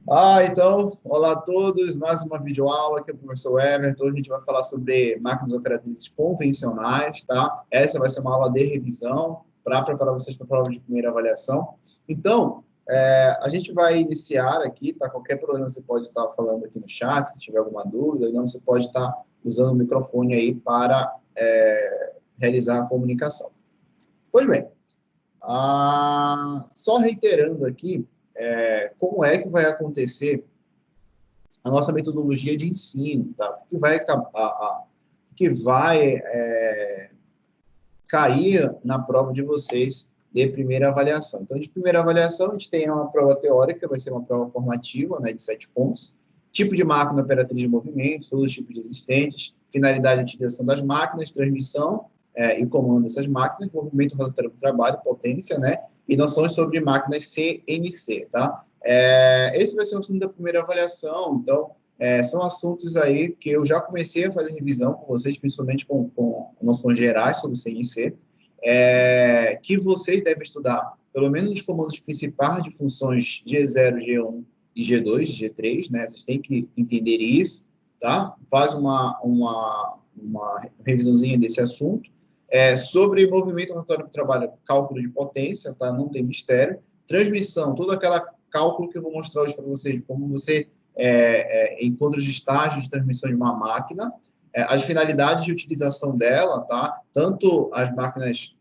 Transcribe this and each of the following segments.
Então, olá a todos, mais uma videoaula, aqui é o professor Everton. Hoje a gente vai falar sobre máquinas operatrizes convencionais, tá? Essa vai ser uma aula de revisão para preparar vocês para a prova de primeira avaliação. Então, a gente vai iniciar aqui, tá? Qualquer problema você pode estar falando aqui no chat, se tiver alguma dúvida, então você pode estar usando o microfone aí para realizar a comunicação. Pois bem, só reiterando aqui, como é que vai acontecer a nossa metodologia de ensino, tá? Que vai cair na prova de vocês de primeira avaliação. Então, de primeira avaliação, a gente tem uma prova teórica, vai ser uma prova formativa, né, de 7 pontos, tipo de máquina operatriz de movimento, todos os tipos de existentes, finalidade de utilização das máquinas, transmissão e comando dessas máquinas, movimento rotatório do trabalho, potência, né, e noções sobre máquinas CNC, tá? Esse vai ser o assunto da primeira avaliação, então, são assuntos aí que eu já comecei a fazer revisão com vocês, principalmente com noções gerais sobre o CNC, que vocês devem estudar, pelo menos os comandos principais de funções G0, G1 e G2, G3, né? Vocês têm que entender isso, tá? Faz uma revisãozinha desse assunto. Sobre movimento rotatório do trabalho, cálculo de potência, tá? Não tem mistério. Transmissão, todo aquele cálculo que eu vou mostrar hoje para vocês, como você encontros de estágios de transmissão de uma máquina, as finalidades de utilização dela, tá? Tanto as máquinas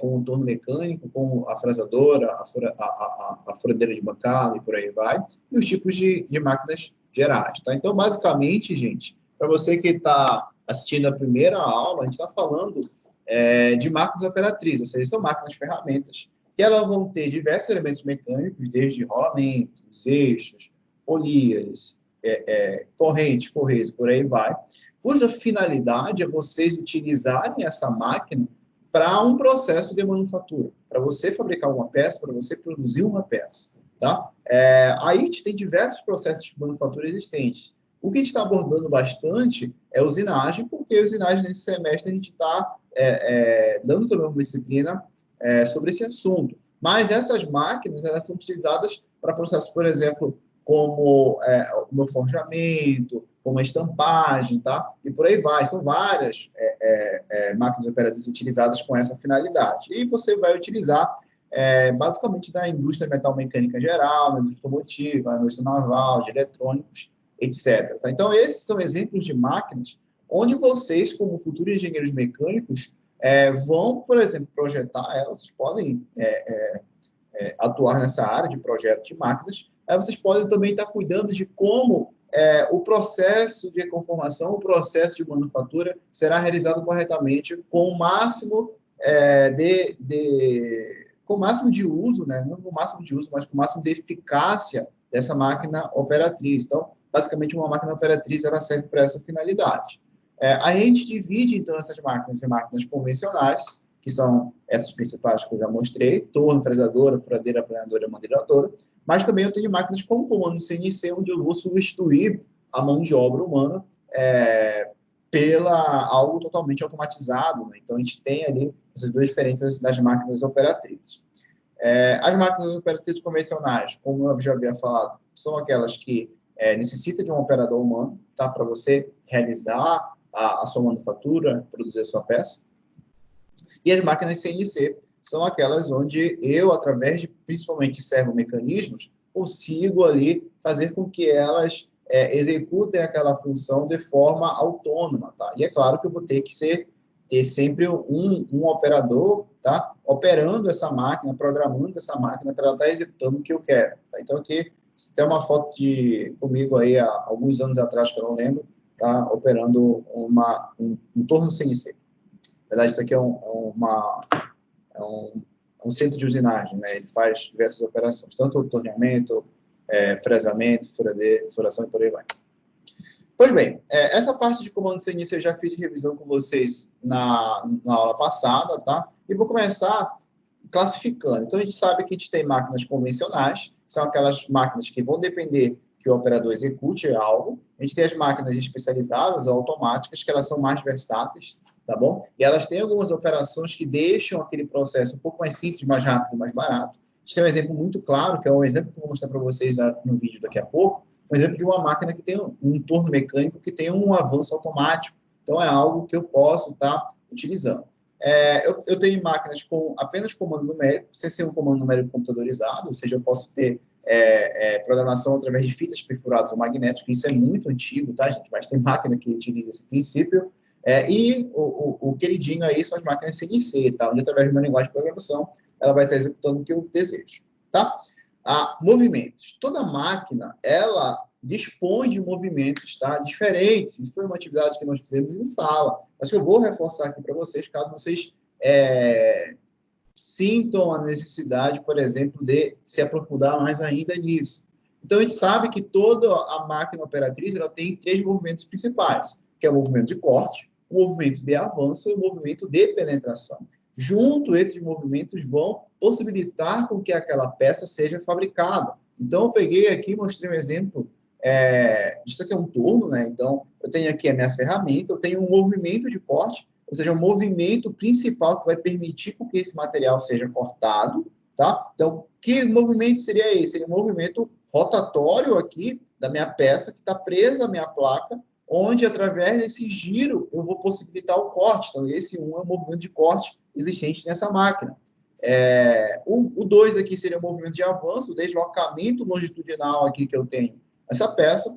com o torno mecânico, como a frasadora, a furadeira de bancada e por aí vai, e os tipos de máquinas gerais, tá? Então, basicamente, gente, para você que está assistindo a primeira aula, a gente está falando de máquinas operatrizes, ou seja, são máquinas ferramentas, que elas vão ter diversos elementos mecânicos, desde rolamentos, eixos, polias, correntes, correios, por aí vai, cuja finalidade é vocês utilizarem essa máquina para um processo de manufatura, para você fabricar uma peça, para você produzir uma peça, tá? Aí a gente tem diversos processos de manufatura existentes. O que a gente está abordando bastante é usinagem, porque usinagem nesse semestre a gente está dando também uma disciplina sobre esse assunto. Mas essas máquinas, elas são utilizadas para processos, por exemplo, como o forjamento, como a estampagem, tá? E por aí vai. São várias máquinas operativas utilizadas com essa finalidade. E você vai utilizar, basicamente, na indústria metal-mecânica geral, na indústria automotiva, na indústria naval, de eletrônicos, etc. Tá? Então, esses são exemplos de máquinas onde vocês, como futuros engenheiros mecânicos, vão, por exemplo, projetar elas, vocês podem atuar nessa área de projeto de máquinas. Aí vocês podem também estar cuidando de como o processo de conformação, o processo de manufatura será realizado corretamente com o máximo com o máximo de uso, né? Não com o máximo de uso, mas com o máximo de eficácia dessa máquina operatriz. Então, basicamente, uma máquina operatriz ela serve para essa finalidade. A gente divide, então, essas máquinas em máquinas convencionais, que são essas principais que eu já mostrei, torno, fresadora, furadeira, planadora, madeiradora, mas também eu tenho máquinas com comando CNC, onde eu vou substituir a mão de obra humana pela algo totalmente automatizado, né? Então, a gente tem ali essas duas diferenças das máquinas operatrizes. As máquinas operatrizes convencionais, como eu já havia falado, são aquelas que necessitam de um operador humano, tá? Para você realizar a sua manufatura, produzir a sua peça. E as máquinas CNC são aquelas onde eu, através de, principalmente, servomecanismos, consigo ali fazer com que elas executem aquela função de forma autônoma, tá? E é claro que eu vou ter que ter sempre um operador, tá? Operando essa máquina, programando essa máquina para ela estar executando o que eu quero, tá? Então, aqui, tem uma foto comigo aí há alguns anos atrás, que eu não lembro, tá? Operando um torno CNC. Na verdade, isso aqui é um centro de usinagem, né? Ele faz diversas operações, tanto o torneamento, fresamento, furação e por aí vai. Pois bem, essa parte de comando CNC eu já fiz revisão com vocês na aula passada, tá? E vou começar classificando. Então, a gente sabe que a gente tem máquinas convencionais, são aquelas máquinas que vão depender que o operador execute algo. A gente tem as máquinas especializadas ou automáticas, que elas são mais versáteis, tá bom? E elas têm algumas operações que deixam aquele processo um pouco mais simples, mais rápido, mais barato. gente tem um exemplo muito claro, que é um exemplo que eu vou mostrar para vocês no vídeo daqui a pouco, um exemplo de uma máquina que tem um torno mecânico que tem um avanço automático. Então, é algo que eu posso estar utilizando. Eu tenho máquinas com apenas comando numérico, sem ser um comando numérico computadorizado, ou seja, eu posso ter programação através de fitas perfuradas ou magnéticas, isso é muito antigo, tá, gente? Mas tem máquina que utiliza esse princípio. E o queridinho aí são as máquinas CNC, tá? Onde, através de uma linguagem de programação, ela vai estar executando o que eu desejo, tá? Movimentos. Toda máquina, ela dispõe de movimentos, tá? Diferentes. Isso foi uma atividade que nós fizemos em sala. Mas que eu vou reforçar aqui para vocês, caso vocês sintam a necessidade, por exemplo, de se aprofundar mais ainda nisso. Então, a gente sabe que toda a máquina operatriz ela tem 3 movimentos principais, que é o movimento de corte, o movimento de avanço e o movimento de penetração. Junto, esses movimentos vão possibilitar com que aquela peça seja fabricada. Então, eu peguei aqui e mostrei um exemplo. Isso aqui é um torno, né? Então, eu tenho aqui a minha ferramenta, eu tenho um movimento de corte, ou seja, o movimento principal que vai permitir que esse material seja cortado, tá? Então, que movimento seria esse? Seria um movimento rotatório aqui da minha peça, que está presa à minha placa, onde, através desse giro, eu vou possibilitar o corte. Então, esse é o movimento de corte existente nessa máquina. O 2 aqui seria o movimento de avanço, o deslocamento longitudinal aqui que eu tenho essa peça.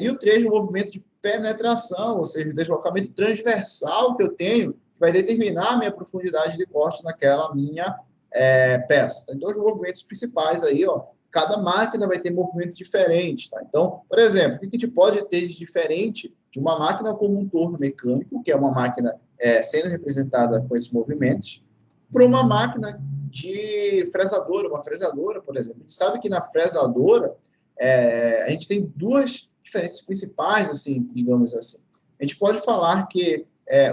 E o 3, o movimento de penetração, ou seja, o deslocamento transversal que eu tenho, que vai determinar a minha profundidade de corte naquela minha peça. Então, os movimentos principais aí, ó, cada máquina vai ter movimento diferente, tá? Então, por exemplo, o que a gente pode ter de diferente de uma máquina como um torno mecânico, que é uma máquina sendo representada com esses movimentos, para uma máquina de fresadora, uma fresadora, por exemplo. A gente sabe que na fresadora, a gente tem 2 diferenças principais, assim, digamos assim. A gente pode falar que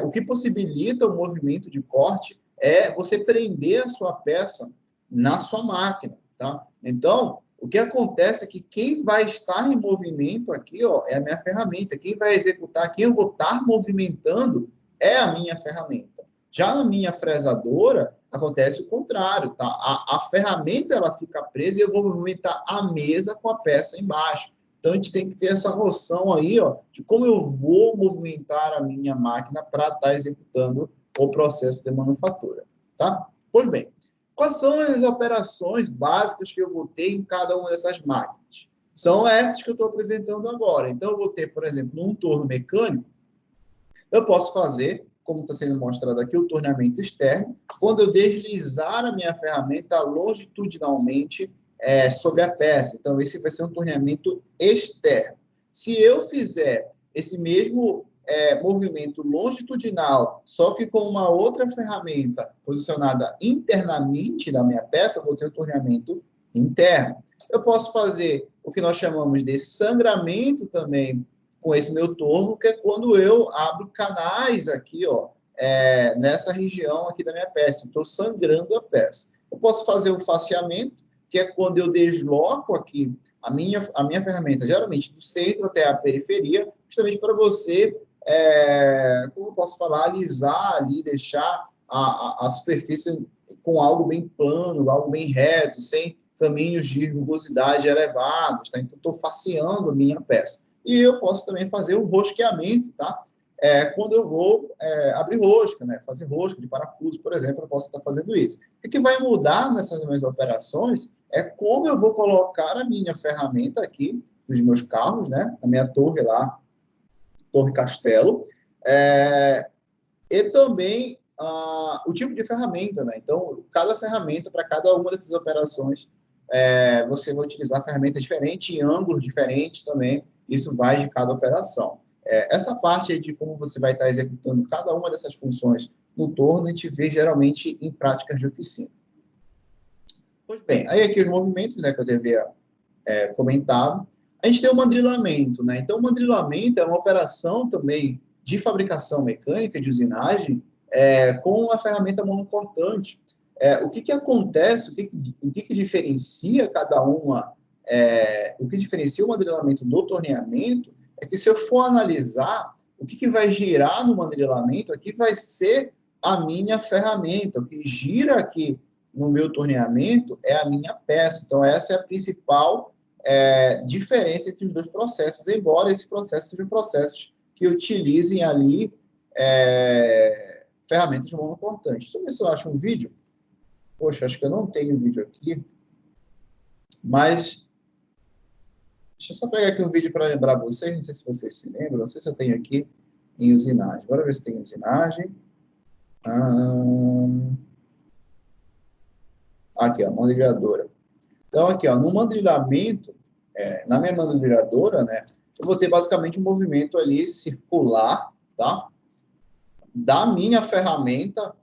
o que possibilita o movimento de corte é você prender a sua peça na sua máquina, tá? Então, o que acontece é que quem vai estar em movimento aqui, ó, é a minha ferramenta. Quem vai executar, quem eu vou estar movimentando é a minha ferramenta. Já na minha fresadora, acontece o contrário, tá? A ferramenta, ela fica presa e eu vou movimentar a mesa com a peça embaixo. Então, a gente tem que ter essa noção aí, ó, de como eu vou movimentar a minha máquina para estar executando o processo de manufatura, tá? Pois bem, quais são as operações básicas que eu vou ter em cada uma dessas máquinas? São essas que eu estou apresentando agora. Então, eu vou ter, por exemplo, num torno mecânico, eu posso fazer, como está sendo mostrado aqui, o torneamento externo, quando eu deslizar a minha ferramenta longitudinalmente sobre a peça. Então, esse vai ser um torneamento externo. Se eu fizer esse mesmo movimento longitudinal, só que com uma outra ferramenta posicionada internamente da minha peça, eu vou ter um torneamento interno. Eu posso fazer o que nós chamamos de sangramento também com esse meu torno, que é quando eu abro canais aqui, ó, nessa região aqui da minha peça. Estou sangrando a peça. Eu posso fazer o faceamento, que é quando eu desloco aqui a minha ferramenta, geralmente do centro até a periferia, justamente para você, como eu posso falar, alisar ali, deixar a superfície com algo bem plano, algo bem reto, sem caminhos de rugosidade elevados, tá? Então, estou faceando a minha peça. E eu posso também fazer o rosqueamento, tá? Quando eu vou abrir rosca, né? Fazer rosca de parafuso, por exemplo, eu posso estar fazendo isso. O que vai mudar nessas minhas operações é como eu vou colocar a minha ferramenta aqui, dos meus carros, né? A minha torre lá, Torre Castelo, e também o tipo de ferramenta, né? Então, cada ferramenta, para cada uma dessas operações, você vai utilizar ferramentas diferentes, em ângulos diferentes também, isso vai de cada operação. Essa parte aí de como você vai estar executando cada uma dessas funções no torno, a gente vê geralmente em práticas de oficina. Pois bem, aí aqui os movimentos, né, que eu devia comentado. A gente tem o mandrilamento, né? Então, o mandrilamento é uma operação também de fabricação mecânica, de usinagem, com a ferramenta monocortante. O que acontece, o que diferencia cada uma, o que diferencia o mandrilamento do torneamento, é que se eu for analisar, o que vai girar no mandrilamento aqui vai ser a minha ferramenta. O que gira aqui no meu torneamento é a minha peça. Então, essa é a principal diferença entre os dois processos, embora esses processos sejam processos que utilizem ali ferramentas monocortantes. Deixa eu ver se eu acho um vídeo. Poxa, acho que eu não tenho vídeo aqui, mas deixa eu só pegar aqui um vídeo para lembrar vocês, não sei se vocês se lembram, não sei se eu tenho aqui em usinagem. Bora ver se tem usinagem. Aqui, ó, mandrilhadora. Então, aqui, ó, no mandrilhamento, na minha mandrilhadora, né, eu vou ter basicamente um movimento ali circular, tá? Da minha ferramenta,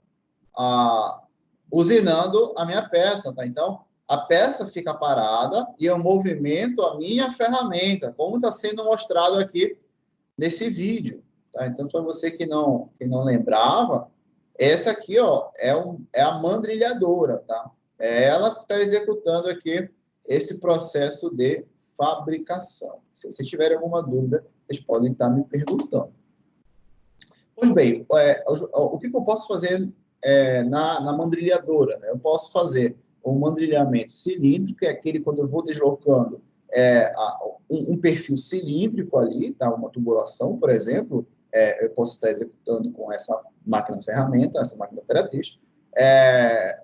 usinando a minha peça, tá? Então, a peça fica parada e eu movimento a minha ferramenta, como está sendo mostrado aqui nesse vídeo, tá? Então, para você que não lembrava, essa aqui, ó, é a mandrilhadora, tá? É ela que está executando aqui esse processo de fabricação. Se vocês tiverem alguma dúvida, vocês podem estar me perguntando. Pois bem, o que eu posso fazer na mandrilhadora? Né? Eu posso fazer um mandrilhamento cilíndrico, que é aquele quando eu vou deslocando um perfil cilíndrico ali, tá? Uma tubulação, por exemplo, eu posso estar executando com essa máquina-ferramenta, essa máquina operatriz.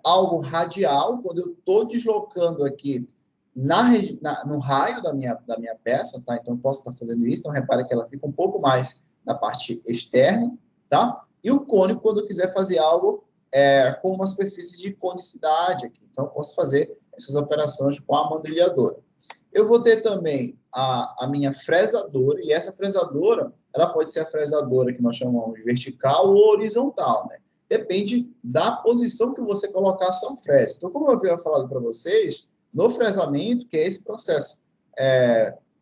Algo radial, quando eu estou deslocando aqui no raio da minha peça, tá? Então, eu posso estar fazendo isso. Então, repare que ela fica um pouco mais na parte externa, tá? E o cônico, quando eu quiser fazer algo com uma superfície de conicidade aqui. Então, eu posso fazer essas operações com a mandrilhadora. Eu vou ter também a minha fresadora, e essa fresadora, ela pode ser a fresadora que nós chamamos de vertical ou horizontal, né? Depende da posição que você colocar a sua fresa. Então, como eu havia falado para vocês, no fresamento, que é esse processo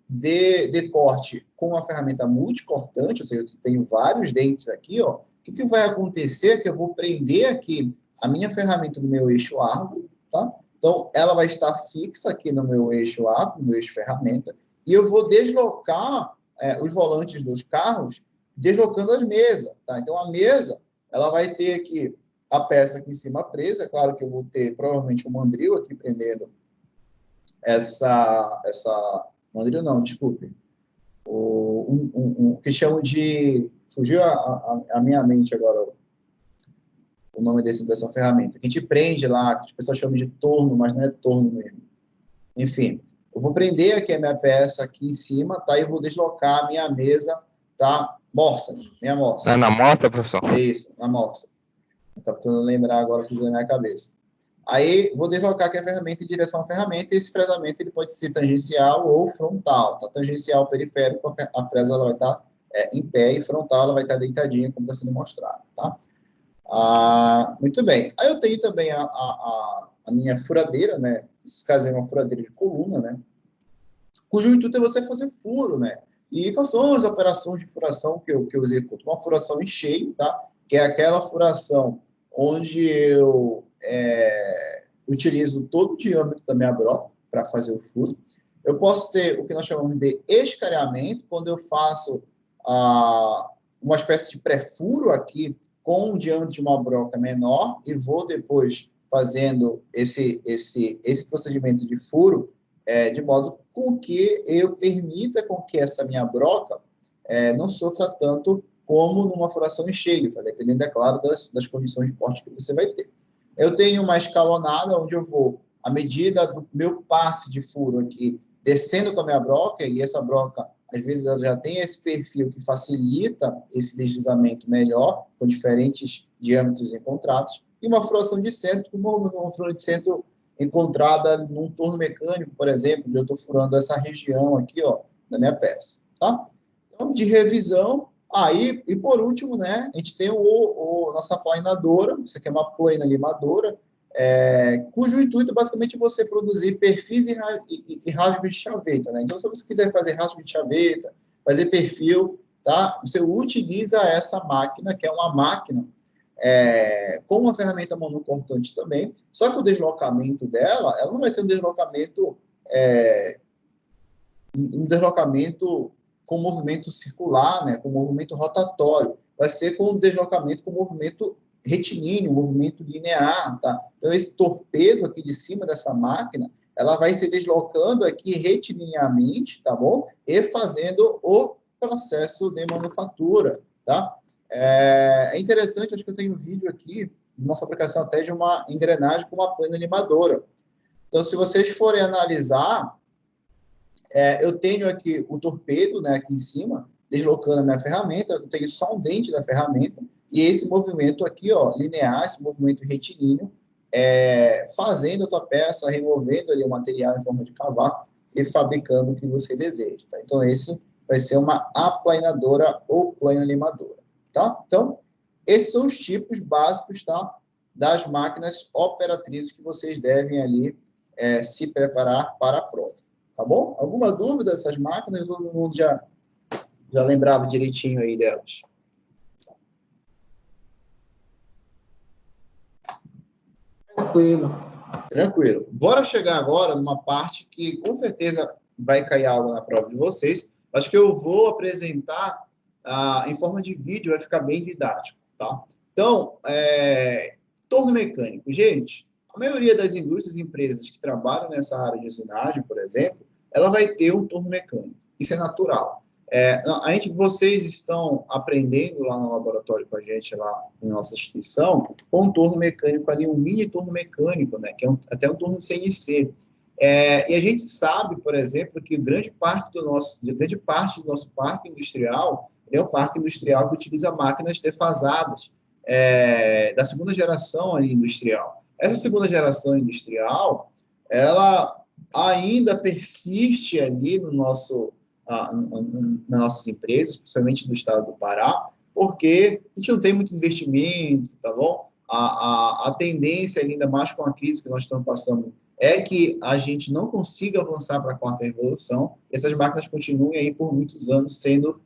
de corte com a ferramenta multicortante, ou seja, eu tenho vários dentes aqui, ó, o que vai acontecer é que eu vou prender aqui a minha ferramenta no meu eixo árvore, tá? Então, ela vai estar fixa aqui no meu eixo árvore, no meu eixo ferramenta, e eu vou deslocar os volantes dos carros, deslocando as mesas, tá? Então, a mesa, ela vai ter aqui a peça aqui em cima presa, claro que eu vou ter provavelmente um mandril aqui prendendo mandril não, desculpe, o que chamam de, fugiu a minha mente agora, o nome dessa ferramenta, que a gente prende lá, que as pessoas chamam de torno, mas não é torno mesmo. Enfim, eu vou prender aqui a minha peça aqui em cima, tá? E vou deslocar a minha mesa, tá? Minha morsa. É na mostra, professor? É isso, na morsa. Está precisando lembrar agora, fugiu da minha cabeça. Aí, vou deslocar aqui a ferramenta em direção à ferramenta, e esse fresamento ele pode ser tangencial ou frontal. Tá? Tangencial periférico, a fresa ela vai estar em pé, e frontal ela vai estar deitadinha, como está sendo mostrado. Tá? Muito bem. Aí eu tenho também a minha furadeira, né? Nesse caso é uma furadeira de coluna, né? Cujo intuito é você fazer furo, né? E quais são as operações de furação que eu executo? Uma furação em cheio, tá? Que é aquela furação onde eu utilizo todo o diâmetro da minha broca para fazer o furo. Eu posso ter o que nós chamamos de escareamento, quando eu faço uma espécie de pré-furo aqui com o diâmetro de uma broca menor e vou depois fazendo esse procedimento de furo de modo com que eu permita com que essa minha broca não sofra tanto como numa furação em cheio, tá? Dependendo, é claro, das condições de corte que você vai ter. Eu tenho uma escalonada onde eu vou, à medida do meu passe de furo aqui, descendo com a minha broca, e essa broca, às vezes, ela já tem esse perfil que facilita esse deslizamento melhor, com diferentes diâmetros encontrados, e uma furação de centro, uma furação de centro encontrada num torno mecânico, por exemplo, onde eu estou furando essa região aqui, ó, da minha peça, tá? Então, de revisão, e por último, né, a gente tem nossa planadora, isso aqui é uma plana limadora, cujo intuito é basicamente você produzir perfis e rasgos de chaveta, né? Então, se você quiser fazer rasgo de chaveta, fazer perfil, tá? Você utiliza essa máquina, que é uma máquina com uma ferramenta monocortante também, só que o deslocamento dela, ela não vai ser um deslocamento com movimento circular, né, com movimento rotatório, vai ser com deslocamento com movimento retilíneo, um movimento linear, tá? Então, esse torpedo aqui de cima dessa máquina, ela vai se deslocando aqui retilineamente, tá bom? E fazendo o processo de manufatura, tá? É interessante, acho que eu tenho um vídeo aqui, de uma fabricação até de uma engrenagem com uma plana animadora. Então, se vocês forem analisar, eu tenho aqui o torpedo, né, aqui em cima, deslocando a minha ferramenta, eu tenho só um dente da ferramenta, e esse movimento aqui, ó, linear, esse movimento retilíneo, fazendo a tua peça, removendo ali o material em forma de cavaco e fabricando o que você deseja, tá? Então, esse vai ser uma aplanadora ou plana animadora, tá? Então, esses são os tipos básicos, tá, das máquinas operatrizes que vocês devem ali se preparar para a prova. Tá bom? Alguma dúvida dessas máquinas? Todo mundo já lembrava direitinho aí delas? Tranquilo. Tranquilo. Bora chegar agora numa parte que com certeza vai cair algo na prova de vocês. Acho que eu vou apresentar em forma de vídeo, vai ficar bem didático, tá? Então, torno mecânico. Gente, a maioria das indústrias e empresas que trabalham nessa área de usinagem, por exemplo, ela vai ter um torno mecânico. Isso é natural. Vocês estão aprendendo lá no laboratório com a gente, lá na nossa instituição, com um torno mecânico ali, um mini torno mecânico, né, que é até um torno CNC. E a gente sabe, por exemplo, que grande parte do nosso parque industrial é um parque industrial que utiliza máquinas defasadas, da segunda geração ali, industrial. Essa segunda geração industrial, ela ainda persiste ali no nosso nas nossas empresas, principalmente do estado do Pará, porque a gente não tem muito investimento, tá bom? A tendência, ainda mais com a crise que nós estamos passando, é que a gente não consiga avançar para a quarta revolução, e essas máquinas continuem aí por muitos anos sendo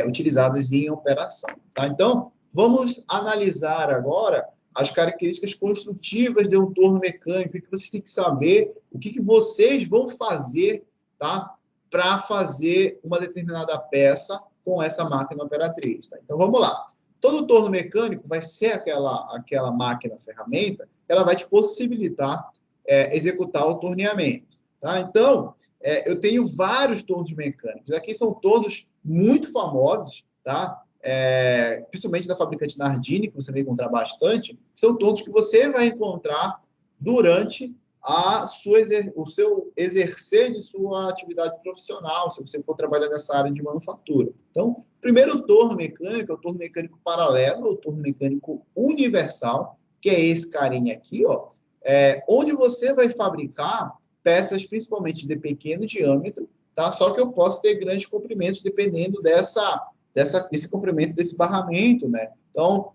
utilizadas em operação, tá? Então, vamos analisar agora as características construtivas de um torno mecânico, o que vocês têm que saber, o que vocês vão fazer, tá, para fazer uma determinada peça com essa máquina operatriz. Tá? Então, vamos lá. Todo torno mecânico vai ser aquela máquina ferramenta, ela vai te possibilitar executar o torneamento. Tá? Então, eu tenho vários tornos mecânicos. Aqui são todos muito famosos, tá? Principalmente da fabricante Nardini, que você vai encontrar bastante, são tornos que você vai encontrar durante o seu exercer de sua atividade profissional, se você for trabalhar nessa área de manufatura. Então, primeiro torno mecânico é o torno mecânico paralelo, ou torno mecânico universal, que é esse carinha aqui, ó, onde você vai fabricar peças principalmente de pequeno diâmetro, tá? Só que eu posso ter grandes comprimentos dependendo desse comprimento desse barramento, né? Então,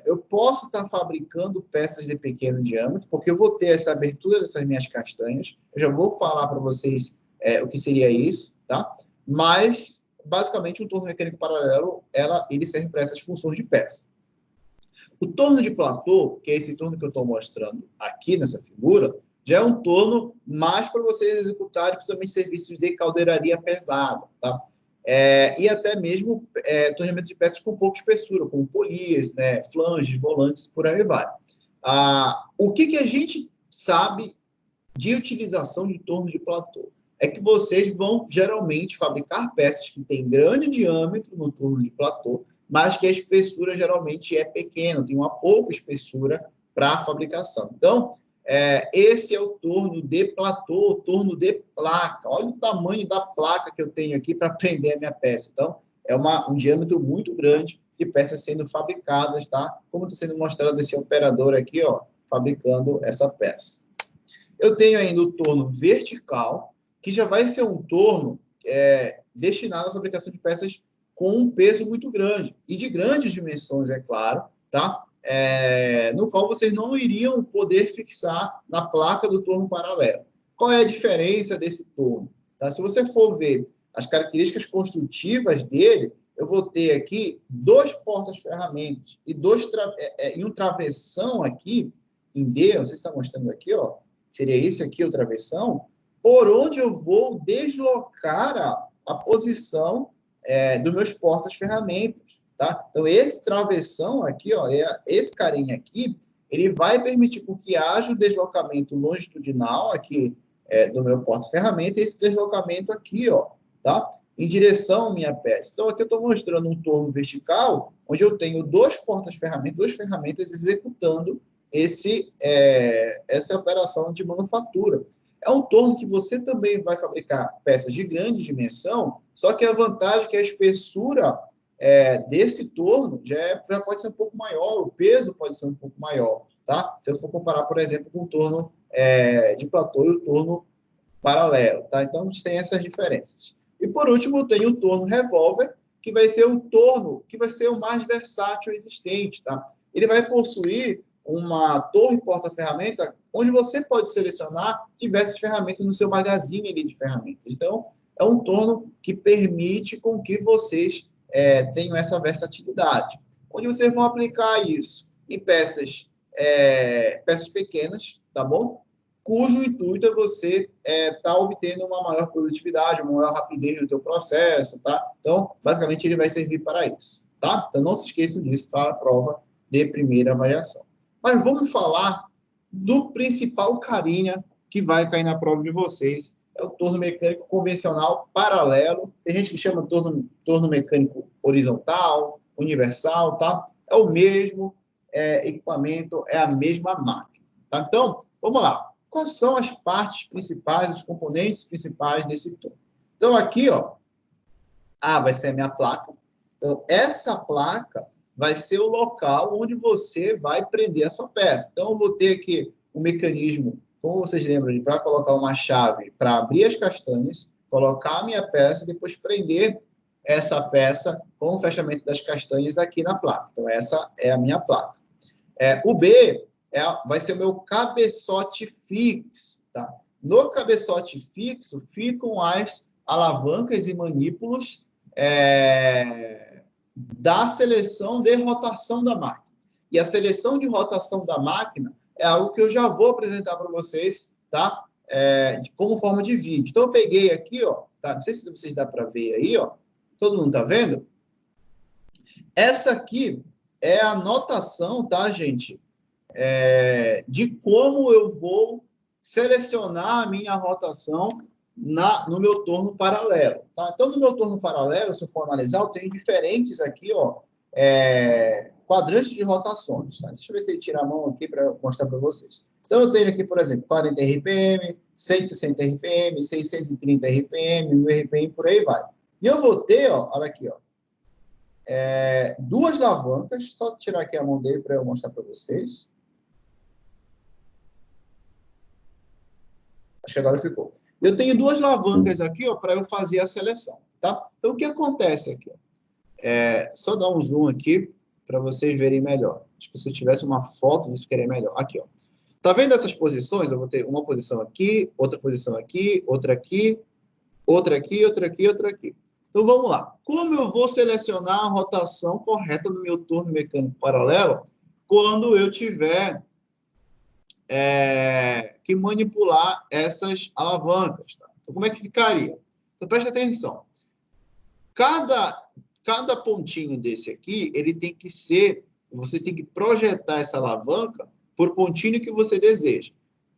eu posso estar fabricando peças de pequeno diâmetro, porque eu vou ter essa abertura dessas minhas castanhas, eu já vou falar para vocês o que seria isso, tá? Mas, basicamente, um torno mecânico paralelo, ele serve para essas funções de peça. O torno de platô, que é esse torno que eu estou mostrando aqui nessa figura, já é um torno mais para vocês executarem, principalmente serviços de caldeiraria pesada, tá? E até mesmo torneamento de peças com pouca espessura, como polias, né, flanges, volantes, por aí vai. O que a gente sabe de utilização de torno de platô? É que vocês vão, geralmente, fabricar peças que têm grande diâmetro no torno de platô, mas que a espessura geralmente é pequena, tem uma pouca espessura para a fabricação. Então, esse é o torno de platô, o torno de placa. Olha o tamanho da placa que eu tenho aqui para prender a minha peça. Então, é um diâmetro muito grande de peças sendo fabricadas, tá? Como está sendo mostrado esse operador aqui, ó, fabricando essa peça. Eu tenho ainda o torno vertical, que já vai ser um torno destinado à fabricação de peças com um peso muito grande, e de grandes dimensões, é claro, tá? No qual vocês não iriam poder fixar na placa do torno paralelo. Qual é a diferença desse torno? Tá? Se você for ver as características construtivas dele, eu vou ter aqui 2 portas-ferramentas e um travessão aqui em D, você está mostrando aqui, ó, seria esse aqui o travessão, por onde eu vou deslocar a posição dos meus portas-ferramentas. tá? Então, esse travessão aqui, ó, esse carinha aqui, ele vai permitir com que haja o deslocamento longitudinal aqui do meu porta-ferramenta, e esse deslocamento aqui, ó, tá? Em direção à minha peça. Então, aqui eu estou mostrando um torno vertical, onde eu tenho duas ferramentas executando essa operação de manufatura. É um torno que você também vai fabricar peças de grande dimensão, só que a vantagem é que a espessura desse torno já pode ser um pouco maior, o peso pode ser um pouco maior, tá? Se eu for comparar, por exemplo, com o torno de platô e o torno paralelo, tá? Então, a gente tem essas diferenças. E, por último, eu tenho o torno revólver, que vai ser o torno que vai ser o mais versátil existente, tá? Ele vai possuir uma torre porta-ferramenta onde você pode selecionar diversas ferramentas no seu magazine ali de ferramentas. Então, é um torno que permite com que vocês tenham essa versatilidade. Onde vocês vão aplicar isso? Em peças pequenas, tá bom? Cujo intuito é você estar obtendo uma maior produtividade, uma maior rapidez no teu processo, tá? Então, basicamente, ele vai servir para isso, tá? Então, não se esqueçam disso para a prova de primeira avaliação. Mas vamos falar do principal carinha que vai cair na prova de vocês. É o torno mecânico convencional paralelo. Tem gente que chama torno mecânico horizontal, universal, tá? É o mesmo equipamento, é a mesma máquina, tá? Então, vamos lá. Quais são as partes principais, os componentes principais desse torno? Então, aqui, ó, vai ser a minha placa. Então, essa placa vai ser o local onde você vai prender a sua peça. Então, eu vou ter aqui um mecanismo, como vocês lembram, para colocar uma chave para abrir as castanhas, colocar a minha peça e depois prender essa peça com o fechamento das castanhas aqui na placa. Então, essa é a minha placa. O B vai ser o meu cabeçote fixo, tá? No cabeçote fixo ficam as alavancas e manípulos da seleção de rotação da máquina. E a seleção de rotação da máquina é algo que eu já vou apresentar para vocês, tá? Como forma de vídeo. Então, eu peguei aqui, ó, tá? Não sei se vocês dá para ver aí, ó. Todo mundo tá vendo? Essa aqui é a notação, tá, gente? De como eu vou selecionar a minha rotação no meu torno paralelo. Tá? Então, no meu torno paralelo, se eu for analisar, eu tenho diferentes aqui, ó, quadrantes de rotações. Tá? Deixa eu ver se ele tira a mão aqui para mostrar para vocês. Então, eu tenho aqui, por exemplo, 40 RPM, 160 RPM, 630 RPM, 1000 RPM, por aí vai. E eu vou ter, ó, olha aqui, ó, duas alavancas, só tirar aqui a mão dele para eu mostrar para vocês. Acho que agora ficou. Eu tenho duas alavancas aqui, ó, para eu fazer a seleção, tá? Então, o que acontece aqui? Só dar um zoom aqui para vocês verem melhor. Acho que se eu tivesse uma foto disso, ficaria melhor. Aqui, ó. Tá vendo essas posições? Eu vou ter uma posição aqui, outra posição aqui, outra aqui, outra aqui, outra aqui, outra aqui. Então, vamos lá. Como eu vou selecionar a rotação correta do meu torno mecânico paralelo quando eu tiver que manipular essas alavancas? Tá? Então, como é que ficaria? Então, preste atenção. Cada pontinho desse aqui, ele tem que ser, você tem que projetar essa alavanca por pontinho que você deseja.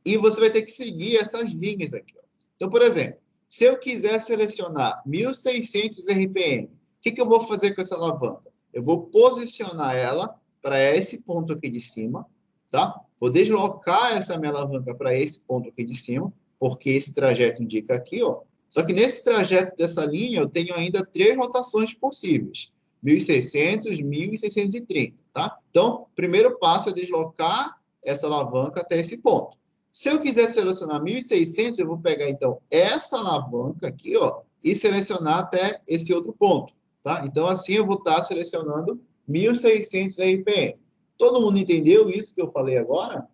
E você vai ter que seguir essas linhas aqui. Ó. Então, por exemplo, se eu quiser selecionar 1600 RPM, o que eu vou fazer com essa alavanca? Eu vou posicionar ela para esse ponto aqui de cima, tá? Vou deslocar essa minha alavanca para esse ponto aqui de cima, porque esse trajeto indica aqui, ó. Só que nesse trajeto dessa linha, eu tenho ainda 3 rotações possíveis. 1600, 1630, tá? Então, o primeiro passo é deslocar essa alavanca até esse ponto. Se eu quiser selecionar 1600, eu vou pegar, então, essa alavanca aqui, ó, e selecionar até esse outro ponto, tá? Então, assim, eu vou estar selecionando 1600 RPM. Todo mundo entendeu isso que eu falei agora?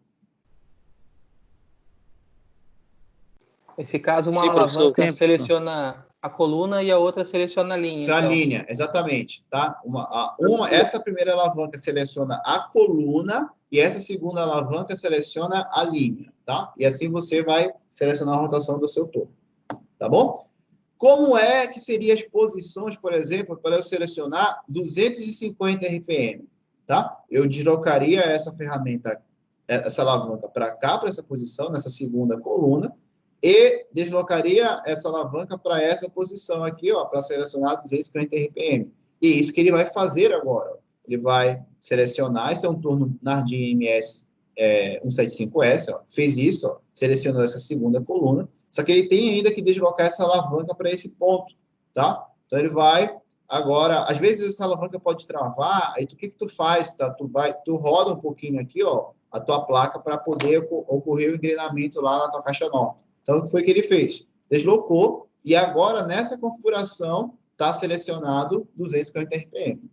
Nesse caso, uma alavanca seleciona a coluna e a outra seleciona a linha. Se a linha, exatamente, tá? Essa primeira alavanca seleciona a coluna e essa segunda alavanca seleciona a linha, tá? E assim você vai selecionar a rotação do seu torno, tá bom? Como é que seriam as posições, por exemplo, para eu selecionar 250 RPM? Tá? Eu deslocaria essa ferramenta, essa alavanca para cá, para essa posição, nessa segunda coluna, e deslocaria essa alavanca para essa posição aqui, ó, para selecionar 250 RPM. E isso que ele vai fazer agora. Ó. Ele vai selecionar, esse é um turno Nardim MS 175S, ó, fez isso, ó, selecionou essa segunda coluna, só que ele tem ainda que deslocar essa alavanca para esse ponto, tá? Então ele vai agora, às vezes essa alavanca pode travar, aí o que tu faz, tá? Tu roda um pouquinho aqui, ó, a tua placa para poder ocorrer o engrenamento lá na tua caixa norte. Então o que foi que ele fez? Deslocou e agora nessa configuração está selecionado 250 RPM.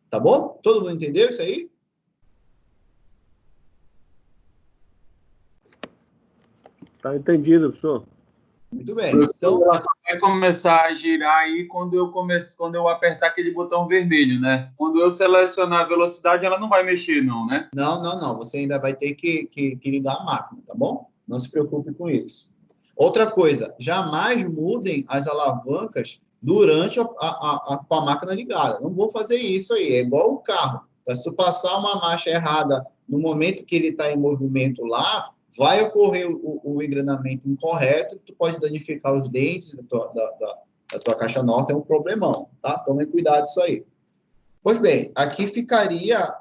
Tá bom? Todo mundo entendeu isso aí? Tá entendido, professor. Muito bem. Então, ela só vai começar a girar aí quando eu apertar aquele botão vermelho, né? Quando eu selecionar a velocidade, ela não vai mexer, não, né? Não. Você ainda vai ter que ligar a máquina, tá bom? Não se preocupe com isso. Outra coisa, jamais mudem as alavancas durante com a máquina ligada. Não vou fazer isso aí, é igual o carro. Então, se tu passar uma marcha errada no momento que ele está em movimento lá, vai ocorrer o engrenamento incorreto, tu pode danificar os dentes da tua caixa norte, é um problemão, tá? Tome cuidado disso aí. Pois bem, aqui ficaria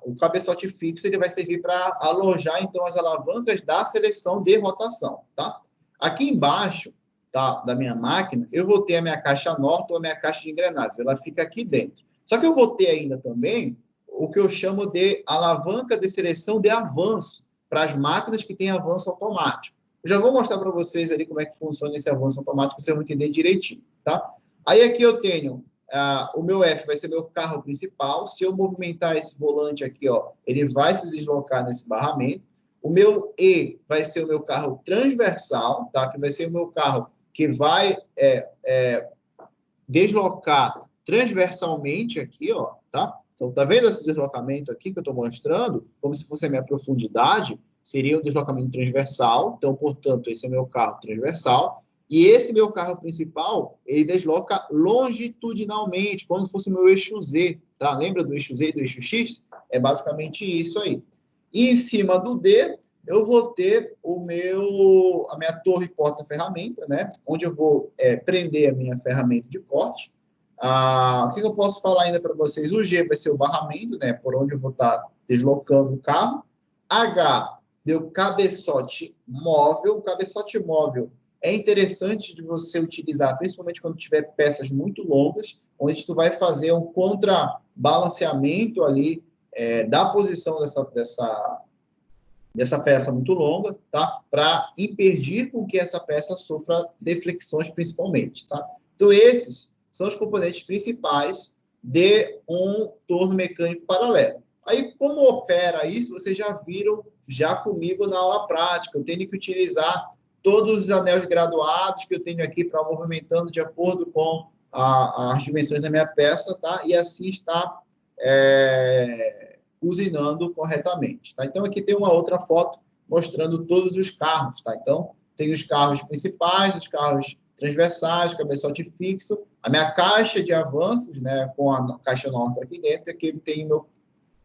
o cabeçote fixo, ele vai servir para alojar, então, as alavancas da seleção de rotação, tá? Aqui embaixo, tá, da minha máquina, eu vou ter a minha caixa norte ou a minha caixa de engrenagens, ela fica aqui dentro. Só que eu vou ter ainda também o que eu chamo de alavanca de seleção de avanço, para as máquinas que têm avanço automático. Eu já vou mostrar para vocês ali como é que funciona esse avanço automático, vocês vão entender direitinho, tá? Aí aqui eu tenho, o meu F vai ser meu carro principal, se eu movimentar esse volante aqui, ó, ele vai se deslocar nesse barramento. O meu E vai ser o meu carro transversal, tá? Que vai ser o meu carro que vai deslocar transversalmente aqui, ó, tá? Então, tá vendo esse deslocamento aqui que eu estou mostrando? Como se fosse a minha profundidade, seria um deslocamento transversal. Então, portanto, esse é o meu carro transversal. E esse meu carro principal, ele desloca longitudinalmente, como se fosse o meu eixo Z, tá? Lembra do eixo Z e do eixo X? É basicamente isso aí. E em cima do D, eu vou ter a minha torre porta-ferramenta, né? Onde eu vou prender a minha ferramenta de corte. O que eu posso falar ainda para vocês? O G vai ser o barramento, né? Por onde eu vou estar deslocando o carro. H, meu cabeçote móvel. O cabeçote móvel é interessante de você utilizar, principalmente quando tiver peças muito longas, onde tu vai fazer um contrabalanceamento ali da posição dessa peça muito longa, tá? Para impedir com que essa peça sofra deflexões, principalmente, tá? Então, esses são os componentes principais de um torno mecânico paralelo. Aí, como opera isso, vocês já viram comigo na aula prática. Eu tenho que utilizar todos os anéis graduados que eu tenho aqui para movimentando de acordo com as dimensões da minha peça, tá? E assim está usinando corretamente, tá? Então, aqui tem uma outra foto mostrando todos os carros, tá? Então, tem os carros principais, os carros transversais, cabeçote fixo, a minha caixa de avanços, né, com a caixa norte aqui dentro, aqui tem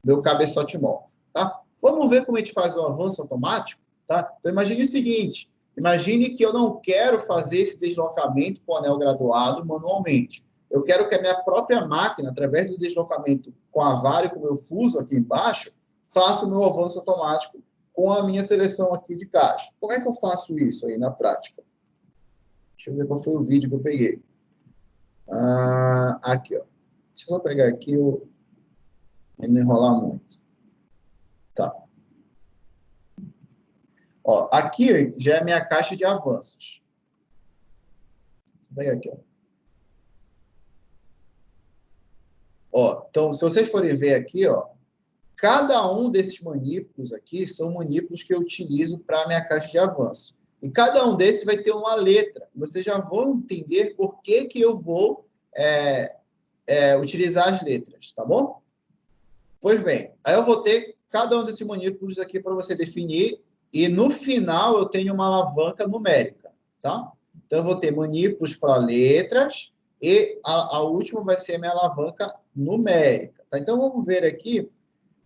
meu cabeçote móvel, tá? Vamos ver como a gente faz o avanço automático, tá? Então, imagine o seguinte, imagine que eu não quero fazer esse deslocamento com o anel graduado manualmente. Eu quero que a minha própria máquina, através do deslocamento com a vara e com o meu fuso aqui embaixo, faça o meu avanço automático com a minha seleção aqui de caixa. Como é que eu faço isso aí na prática? Deixa eu ver qual foi o vídeo que eu peguei. Aqui, ó. Deixa eu só pegar aqui e não enrolar muito. Tá. Ó, aqui já é a minha caixa de avanços. Deixa eu pegar aqui, ó. Ó, então, se vocês forem ver aqui, ó, cada um desses manípulos aqui são manípulos que eu utilizo para a minha caixa de avanço. E cada um desses vai ter uma letra. Vocês já vão entender por que eu vou utilizar as letras, tá bom? Pois bem, aí eu vou ter cada um desses manípulos aqui para você definir, e no final eu tenho uma alavanca numérica, tá? Então, Então, eu vou ter manípulos para letras e a última vai ser a minha alavanca numérica. Tá? Então, vamos ver aqui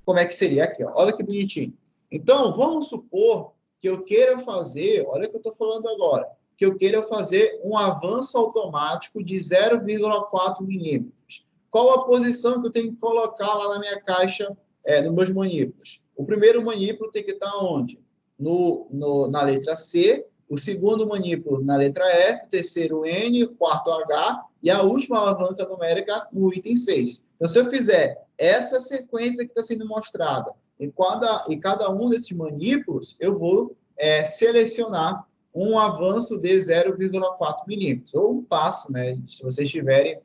como é que seria aqui. Ó. Olha que bonitinho. Então, vamos supor que eu queira fazer, olha o que eu estou falando agora, que eu queira fazer um avanço automático de 0,4 milímetros. Qual a posição que eu tenho que colocar lá na minha caixa, nos meus manípulos? O primeiro manípulo tem que estar onde? Na letra C, o segundo manípulo na letra F, o terceiro N, o quarto H e a última alavanca numérica no item 6. Então, se eu fizer essa sequência que está sendo mostrada em cada um desses manípulos, eu vou selecionar um avanço de 0,4 milímetros, ou um passo, né, se vocês estiverem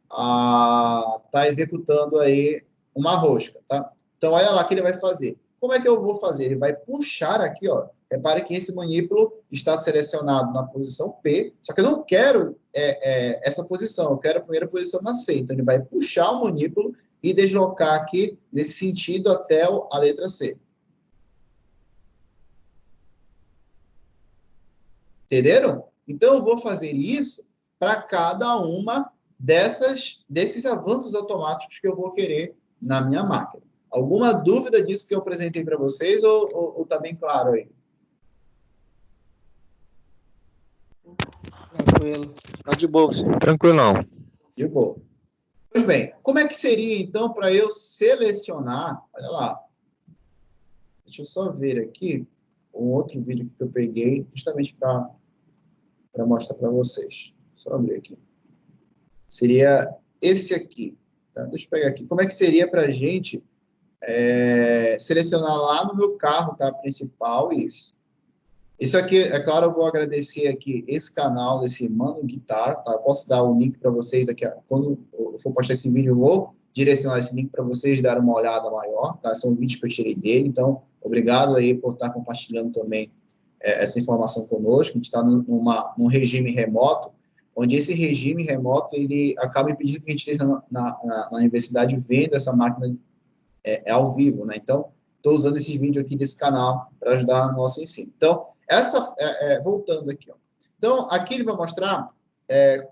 tá executando aí uma rosca, tá? Então, olha lá o que ele vai fazer. Como é que eu vou fazer? Ele vai puxar aqui, ó. Repare que esse manípulo está selecionado na posição P, só que eu não quero essa posição, eu quero a primeira posição na C. Então, ele vai puxar o manípulo e deslocar aqui nesse sentido até a letra C. Entenderam? Então, eu vou fazer isso para cada uma desses avanços automáticos que eu vou querer na minha máquina. Alguma dúvida disso que eu apresentei para vocês ou está bem claro aí? Tranquilo. Tá de boa, sim. Tranquilão. De boa. Pois bem, como é que seria, então, para eu selecionar... Olha lá. Deixa eu só ver aqui um outro vídeo que eu peguei justamente para mostrar para vocês. Só abrir aqui. Seria esse aqui. Tá? Deixa eu pegar aqui. Como é que seria para a gente selecionar lá no meu carro, tá? Principal, isso. Isso aqui, é claro, eu vou agradecer aqui esse canal desse Mano Guitar, tá? Eu posso dar o link para vocês aqui, quando eu for postar esse vídeo, eu vou direcionar esse link para vocês darem uma olhada maior, tá? São vídeos que eu tirei dele, então, obrigado aí por estar compartilhando também essa informação conosco. A gente está num regime remoto, onde esse regime remoto, ele acaba impedindo que a gente esteja na universidade vendo essa máquina ao vivo, né? Então, estou usando esse vídeo aqui desse canal para ajudar no nosso ensino. Então, voltando aqui, ó. Então, aqui ele vai mostrar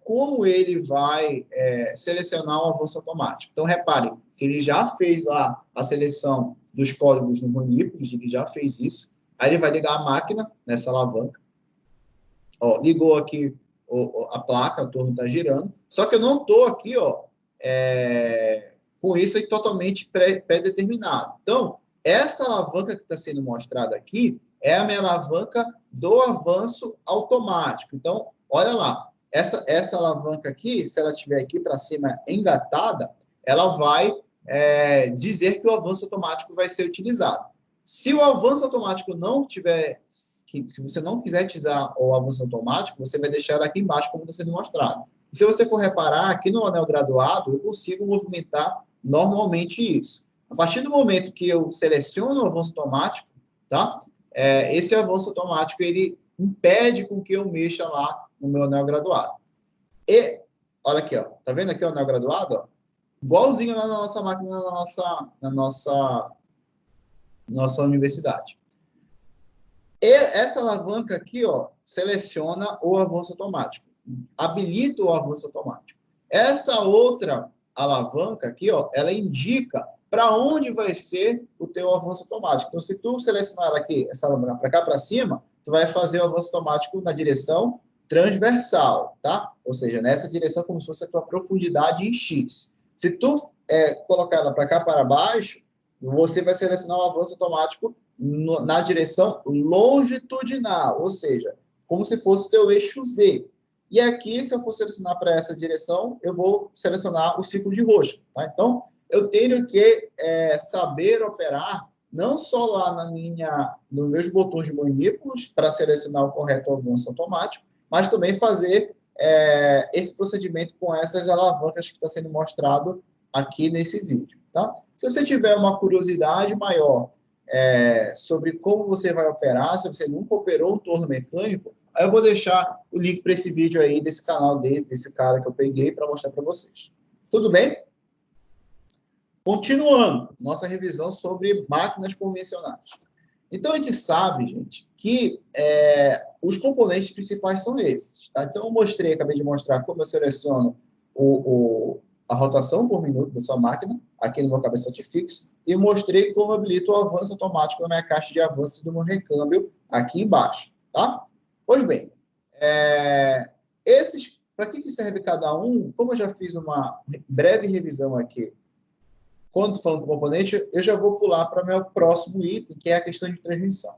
como ele vai selecionar um avanço automático. Então, reparem que ele já fez lá a seleção dos códigos no manípulos, ele já fez isso. Aí ele vai ligar a máquina nessa alavanca. Ó, ligou aqui a placa, o torno está girando. Só que eu não estou aqui, ó, com isso aí totalmente pré-determinado. Então, essa alavanca que está sendo mostrada aqui é a minha alavanca do avanço automático. Então, olha lá, essa alavanca aqui, se ela estiver aqui para cima engatada, ela vai dizer que o avanço automático vai ser utilizado. Se o avanço automático não tiver, que você não quiser utilizar o avanço automático, você vai deixar aqui embaixo como está sendo mostrado. E se você for reparar, aqui no anel graduado, eu consigo movimentar normalmente isso. A partir do momento que eu seleciono o avanço automático, tá? Esse avanço automático, ele impede com que eu mexa lá no meu anel graduado. E, olha aqui, ó, tá vendo aqui o anel graduado? Ó? Igualzinho lá na nossa máquina, na nossa universidade. E essa alavanca aqui, ó, seleciona o avanço automático. Habilita o avanço automático. Essa outra alavanca aqui, ó, ela indica para onde vai ser o teu avanço automático. Então, se tu selecionar aqui essa alavanca para cá para cima, tu vai fazer o avanço automático na direção transversal, tá? Ou seja, nessa direção como se fosse a tua profundidade em X. Se tu colocar ela para cá para baixo, você vai selecionar o avanço automático na direção longitudinal, ou seja, como se fosse o teu eixo Z. E aqui, se eu for selecionar para essa direção, eu vou selecionar o ciclo de rosca, tá? Então, eu tenho que saber operar não só lá nos meus botões de manípulos para selecionar o correto avanço automático, mas também fazer esse procedimento com essas alavancas que está sendo mostrado aqui nesse vídeo, tá? Se você tiver uma curiosidade maior sobre como você vai operar, se você nunca operou um torno mecânico, aí eu vou deixar o link para esse vídeo aí, desse canal desse cara que eu peguei para mostrar para vocês. Tudo bem? Continuando, nossa revisão sobre máquinas convencionais. Então, a gente sabe, gente, que os componentes principais são esses. Tá? Então, eu acabei de mostrar como eu seleciono a rotação por minuto da sua máquina, aqui no meu cabeçote fixo, e mostrei como eu habilito o avanço automático na minha caixa de avanço do meu recâmbio aqui embaixo. Tá? Pois bem, para que serve cada um? Como eu já fiz uma breve revisão aqui, quando falando do componente, eu já vou pular para o meu próximo item, que é a questão de transmissão.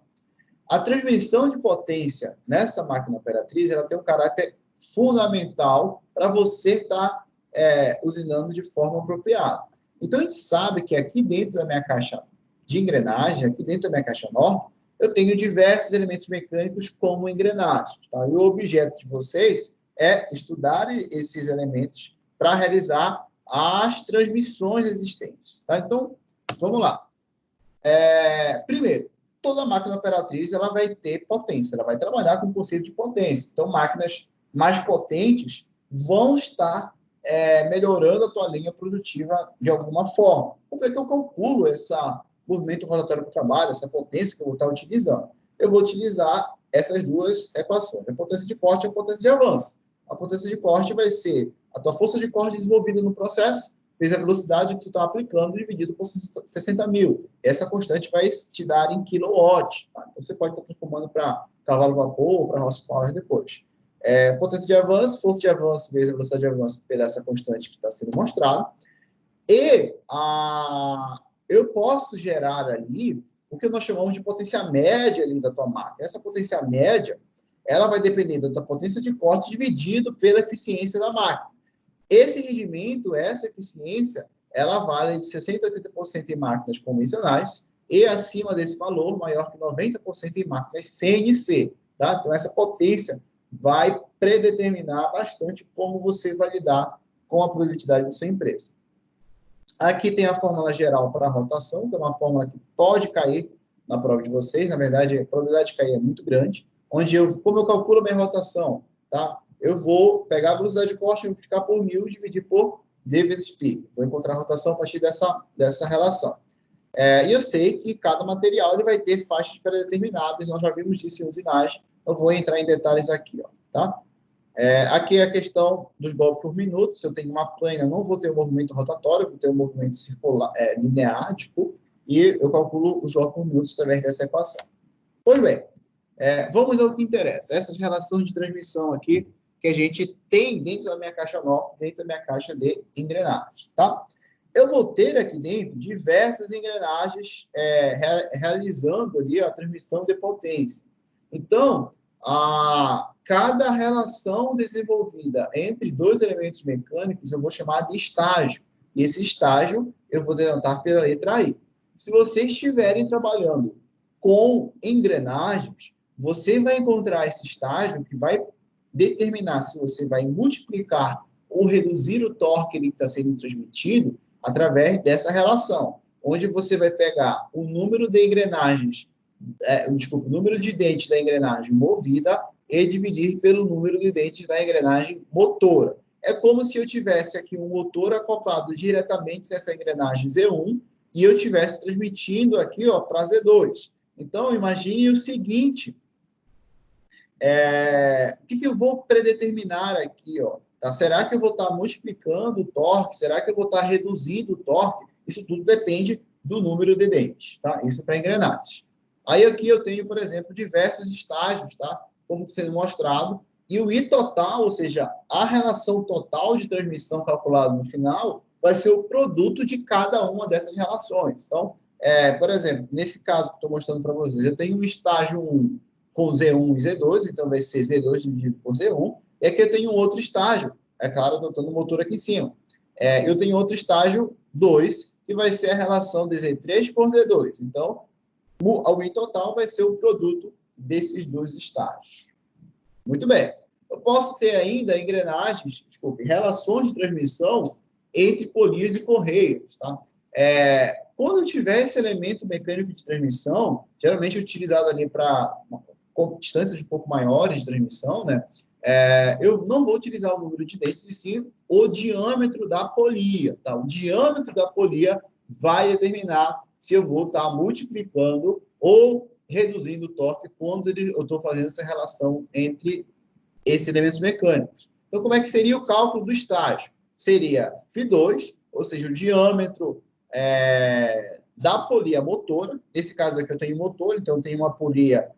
A transmissão de potência nessa máquina operatriz, ela tem um caráter fundamental para você estar usinando de forma apropriada. Então, a gente sabe que aqui dentro da minha caixa de engrenagem, aqui dentro da minha caixa norte, eu tenho diversos elementos mecânicos como engrenagens. Tá? E o objeto de vocês é estudar esses elementos para realizar as transmissões existentes. Tá? Então, vamos lá. Primeiro, toda máquina operatriz ela vai ter potência, ela vai trabalhar com o conceito de potência. Então, máquinas mais potentes vão estar melhorando a tua linha produtiva de alguma forma. Como é que eu calculo esse movimento rotatório para o trabalho, essa potência que eu vou estar utilizando? Eu vou utilizar essas duas equações, a potência de corte e a potência de avanço. A potência de corte vai ser a tua força de corte desenvolvida no processo, vezes a velocidade que tu está aplicando, dividido por 60.000. Essa constante vai te dar em kilowatt. Tá? Então, você pode estar transformando para cavalo-vapor ou para horsepower depois. Potência de avanço, força de avanço vezes a velocidade de avanço pela essa constante que está sendo mostrada. E eu posso gerar ali o que nós chamamos de potência média ali da tua máquina. Essa potência média, ela vai depender da tua potência de corte dividido pela eficiência da máquina. Esse rendimento, essa eficiência, ela vale de 60% a 80% em máquinas convencionais e acima desse valor, maior que 90% em máquinas CNC. Tá? Então, essa potência vai predeterminar bastante como você vai lidar com a produtividade da sua empresa. Aqui tem a fórmula geral para a rotação, que é uma fórmula que pode cair na prova de vocês. Na verdade, a probabilidade de cair é muito grande. Como eu calculo a minha rotação? Tá? Eu vou pegar a velocidade de corte, multiplicar por 1.000 e dividir por D vezes π. Vou encontrar a rotação a partir dessa relação. E eu sei que cada material ele vai ter faixas pré-determinadas, nós já vimos disso em usinagem, eu vou entrar em detalhes aqui. Tá? Aqui é a questão dos golpes por minuto. Se eu tenho uma plana, eu não vou ter um movimento rotatório, vou ter um movimento circular, linear, desculpa, e eu calculo os golpes por minuto através dessa equação. Pois bem, vamos ao que interessa. Essas relações de transmissão aqui, que a gente tem dentro da minha caixa norte, dentro da minha caixa de engrenagens, tá? Eu vou ter aqui dentro diversas engrenagens realizando ali a transmissão de potência. Então, cada relação desenvolvida entre dois elementos mecânicos eu vou chamar de estágio. E esse estágio eu vou denotar pela letra I. Se vocês estiverem trabalhando com engrenagens, você vai encontrar esse estágio que vai determinar se você vai multiplicar ou reduzir o torque que está sendo transmitido através dessa relação, onde você vai pegar o número de engrenagens, o número de dentes da engrenagem movida e dividir pelo número de dentes da engrenagem motora. É como se eu tivesse aqui um motor acoplado diretamente nessa engrenagem Z1 e eu estivesse transmitindo aqui para Z2. Então, imagine o seguinte, o que eu vou predeterminar aqui? Tá? Será que eu vou estar multiplicando o torque? Será que eu vou estar reduzindo o torque? Isso tudo depende do número de dentes. Tá? Isso para engrenagens. Aí aqui eu tenho, por exemplo, diversos estágios, tá? Como sendo mostrado, e o I total, ou seja, a relação total de transmissão calculada no final, vai ser o produto de cada uma dessas relações. Então, por exemplo, nesse caso que estou mostrando para vocês, eu tenho um estágio 1 com Z1 e Z2, então vai ser Z2 dividido por Z1, e aqui eu tenho um outro estágio, é claro, anotando o motor aqui em cima. Eu tenho outro estágio 2, que vai ser a relação de Z3 por Z2. Então, o I total vai ser o produto desses dois estágios. Muito bem. Eu posso ter ainda engrenagens, relações de transmissão entre polias e correios. Tá? Quando eu tiver esse elemento mecânico de transmissão, geralmente utilizado ali para distâncias um pouco maiores de transmissão, né? Eu não vou utilizar o número de dentes, e sim o diâmetro da polia. Tá? O diâmetro da polia vai determinar se eu vou estar multiplicando ou reduzindo o torque quando eu estou fazendo essa relação entre esses elementos mecânicos. Então, como é que seria o cálculo do estágio? Seria φ2, ou seja, o diâmetro da polia motora. Nesse caso aqui eu tenho motor, então eu tenho uma polia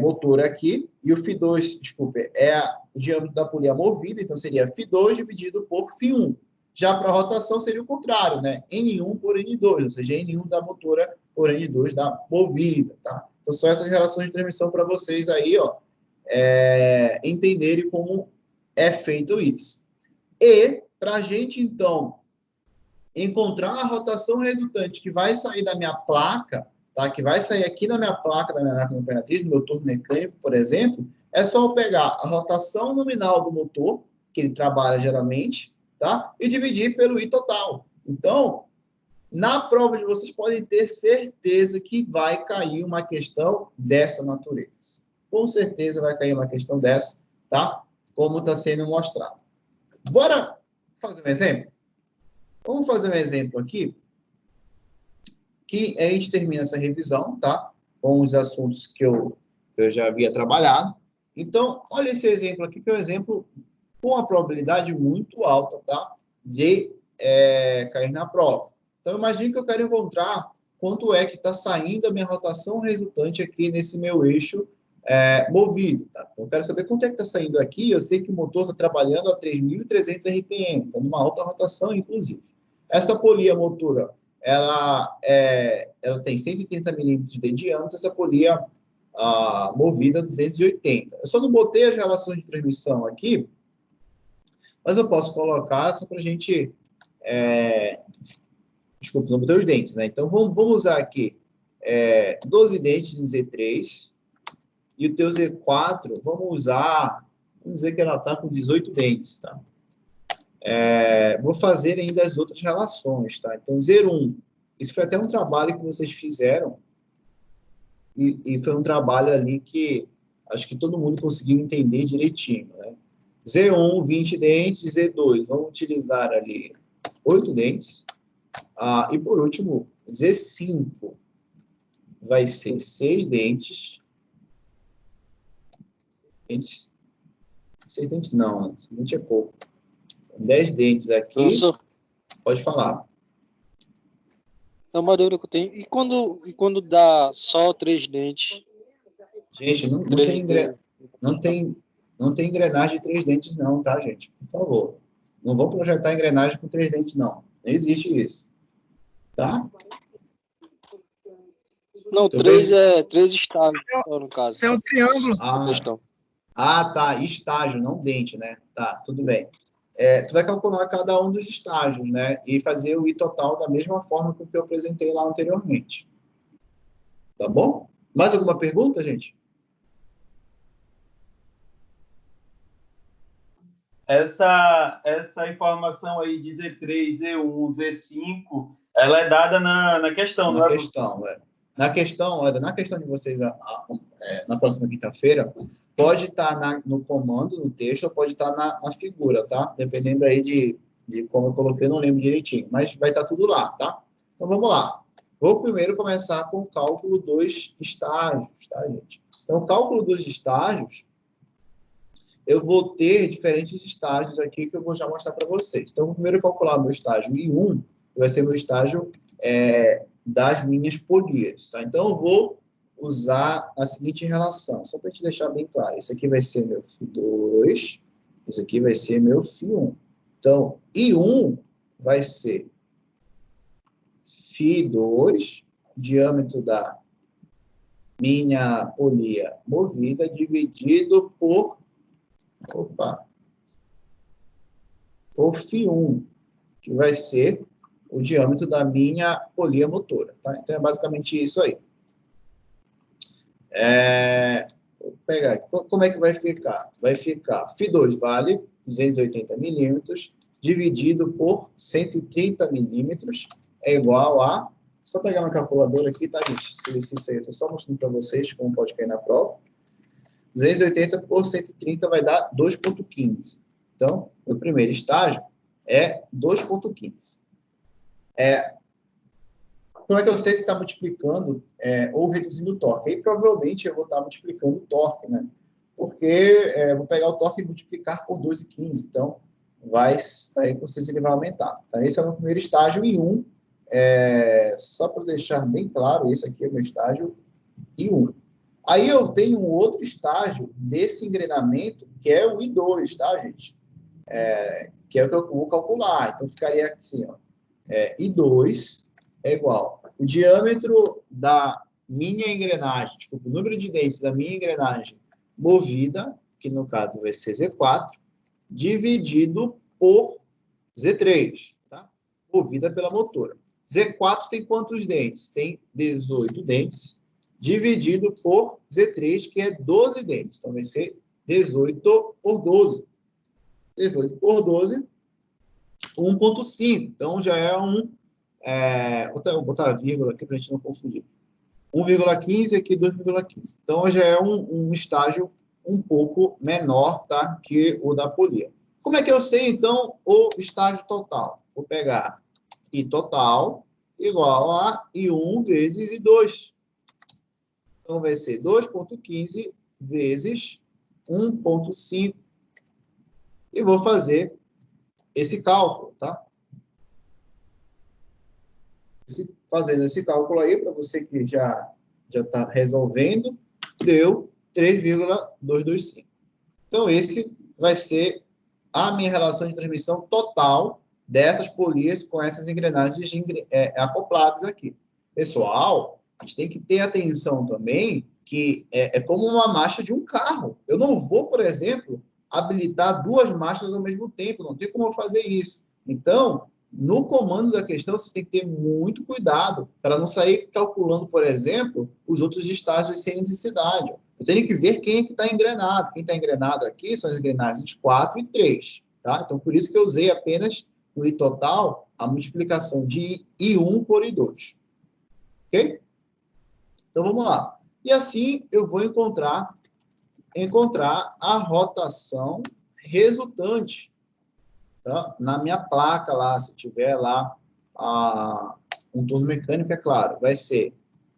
motora aqui, e o φ2, desculpe, é o diâmetro da polia movida, então seria φ2 dividido por φ1. Já para a rotação seria o contrário, né? N1 por N2, ou seja, N1 da motora por N2 da movida, tá? Então, são essas relações de transmissão para vocês aí, ó, entenderem como é feito isso. E, para a gente, então, encontrar a rotação resultante que vai sair da minha placa, tá? Que vai sair aqui na minha placa, da minha máquina operatriz, do meu turbo mecânico, por exemplo, é só eu pegar a rotação nominal do motor, que ele trabalha geralmente, tá? E dividir pelo I total. Então, na prova de vocês podem ter certeza que vai cair uma questão dessa natureza. Com certeza vai cair uma questão dessa, tá? Como está sendo mostrado. Bora fazer um exemplo? Vamos fazer um exemplo aqui, que a gente termina essa revisão, tá? Com os assuntos que eu já havia trabalhado. Então, olha esse exemplo aqui, que é um exemplo com uma probabilidade muito alta, tá? De cair na prova. Então, imagine que eu quero encontrar quanto é que está saindo a minha rotação resultante aqui nesse meu eixo movido, tá? Então, eu quero saber quanto é que está saindo aqui. Eu sei que o motor está trabalhando a 3.300 RPM, está numa alta rotação, inclusive. Essa polia motora, ela tem 130 milímetros de diâmetro, essa polia movida 280. Eu só não botei as relações de transmissão aqui, mas eu posso colocar só para a gente... Desculpa, não botei os dentes, né? Então, vamos usar aqui 12 dentes de Z3 e o teu Z4, vamos dizer que ela está com 18 dentes, tá? Vou fazer ainda as outras relações, tá? Então, Z1, isso foi até um trabalho que vocês fizeram e foi um trabalho ali que acho que todo mundo conseguiu entender direitinho, né? Z1, 20 dentes, Z2, vamos utilizar ali 8 dentes. E, por último, Z5 vai ser 6 dentes. 6 dentes não, 6 dentes é pouco. 10 dentes aqui. Professor, pode falar. é uma dúvida que eu tenho. E quando dá só 3 dentes? Gente, não tem engrenagem de 3 dentes não, tá, gente? Por favor. Não vão projetar engrenagem com 3 dentes, não. Não existe isso. Tá? Não, 3 estágios, no caso. É um triângulo. Tá. Estágio, não dente, né? Tá, tudo bem. Tu vai calcular cada um dos estágios, né? E fazer o I total da mesma forma que eu apresentei lá anteriormente. Tá bom? Mais alguma pergunta, gente? Essa informação aí de Z3, Z1, Z5, ela é dada na questão, não é? Na questão de vocês, na próxima quinta-feira, pode estar no comando, no texto, ou pode estar na figura, tá? Dependendo aí de como eu coloquei, eu não lembro direitinho, mas vai estar tudo lá, tá? Então, vamos lá. Vou primeiro começar com o cálculo dos estágios, tá, gente? Então, o cálculo dos estágios, eu vou ter diferentes estágios aqui que eu vou já mostrar para vocês. Então, vou primeiro calcular o meu estágio I1, que vai ser meu estágio das minhas polias, tá? Então, eu vou usar a seguinte relação, só para te deixar bem claro. Esse aqui vai ser meu φ2, esse aqui vai ser meu φ1. Então, I1 vai ser φ2, diâmetro da minha polia movida, dividido por φ1, que vai ser o diâmetro da minha polia motora, tá? Então, é basicamente isso aí. Vou pegar aqui. Como é que vai ficar? Vai ficar φ2 vale 280 milímetros, dividido por 130 milímetros, é igual a... Só pegar uma calculadora aqui, tá, gente? Isso aí, eu estou só mostrando para vocês como pode cair na prova. 280 por 130 vai dar 2,15. Então, o primeiro estágio é 2,15. como é que eu sei se está multiplicando ou reduzindo o torque? Aí, provavelmente, eu vou estar multiplicando o torque, né? Porque eu vou pegar o torque e multiplicar por 2,15. Então, com certeza ele vai aumentar. Então, esse é o meu primeiro estágio I1. Só para deixar bem claro, esse aqui é o meu estágio I1. Aí eu tenho um outro estágio desse engrenamento, que é o I2, tá, gente? Que é o que eu vou calcular. Então, ficaria assim, ó. I2 é igual o diâmetro da minha engrenagem, desculpa, o número de dentes da minha engrenagem movida, que no caso vai ser Z4, dividido por Z3, tá? Movida pela motora. Z4 tem quantos dentes? Tem 18 dentes, dividido por Z3, que é 12 dentes. Então, vai ser 18 por 12. 18 por 12, 1,5. Então, já é vou botar a vírgula aqui para a gente não confundir. 1,15 aqui, 2,15. Então, já é um estágio um pouco menor, tá? Que o da polia. Como é que eu sei, então, o estágio total? Vou pegar I total igual a I1 vezes I2. Então, vai ser 2,15 vezes 1,5. E vou fazer esse cálculo, tá? Fazendo esse cálculo aí, para você que já está resolvendo, deu 3,225. Então, esse vai ser a minha relação de transmissão total dessas polias com essas engrenagens acopladas aqui. Pessoal, a gente tem que ter atenção também que é como uma marcha de um carro. Eu não vou, por exemplo, habilitar duas marchas ao mesmo tempo, não tem como eu fazer isso. Então, no comando da questão, você tem que ter muito cuidado para não sair calculando, por exemplo, os outros estágios sem necessidade. Eu tenho que ver quem é que está engrenado. Quem está engrenado aqui são as engrenagens 4 e 3. Tá? Então, por isso que eu usei apenas no I total a multiplicação de I1 por I2. Ok? Então, vamos lá. E assim, eu vou encontrar a rotação resultante, tá? Na minha placa lá, se tiver lá um torno mecânico, é claro, vai ser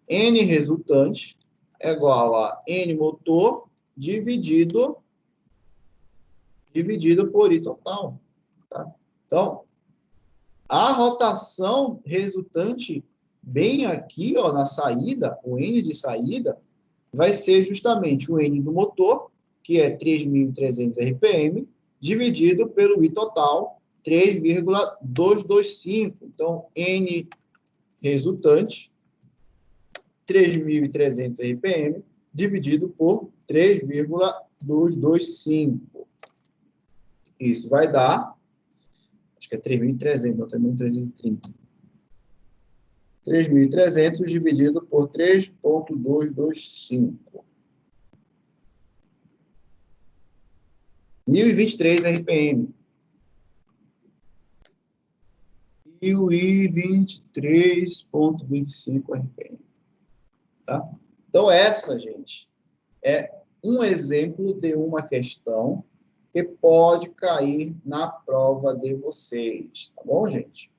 N resultante é igual a N motor dividido por I total. Tá? Então, a rotação resultante bem aqui, ó, na saída, o N de saída, vai ser justamente o N do motor, que é 3.300 RPM, dividido pelo I total, 3,225. Então, N resultante, 3.300 RPM, dividido por 3,225. Isso vai dar, acho que é 3.300, não, 3.330. 3.300 dividido por 3,225. 1.023 RPM. 1.023,25 RPM. Tá? Então, essa, gente, é um exemplo de uma questão que pode cair na prova de vocês. Tá bom, gente?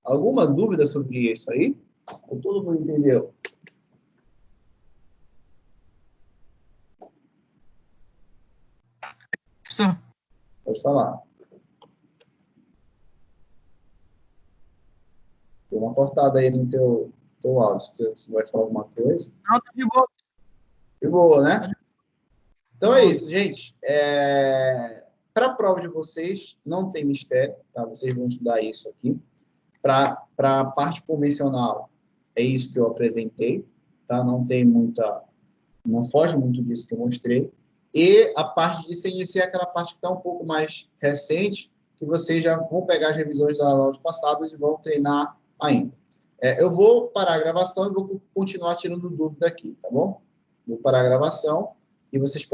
Alguma dúvida sobre isso aí? Ou todo mundo entendeu? Professor, Pode falar. Tem uma cortada aí no teu áudio. Você vai falar alguma coisa? não, tá de boa. De boa, né? Então é isso, gente. Para a prova de vocês, não tem mistério, tá? Vocês vão estudar isso aqui. Para a parte convencional, é isso que eu apresentei, tá? Não foge muito disso que eu mostrei. E a parte de CNC é aquela parte que está um pouco mais recente, que vocês já vão pegar as revisões das aulas passadas e vão treinar ainda. Eu vou parar a gravação e vou continuar tirando dúvida aqui, tá bom? Vou parar a gravação e vocês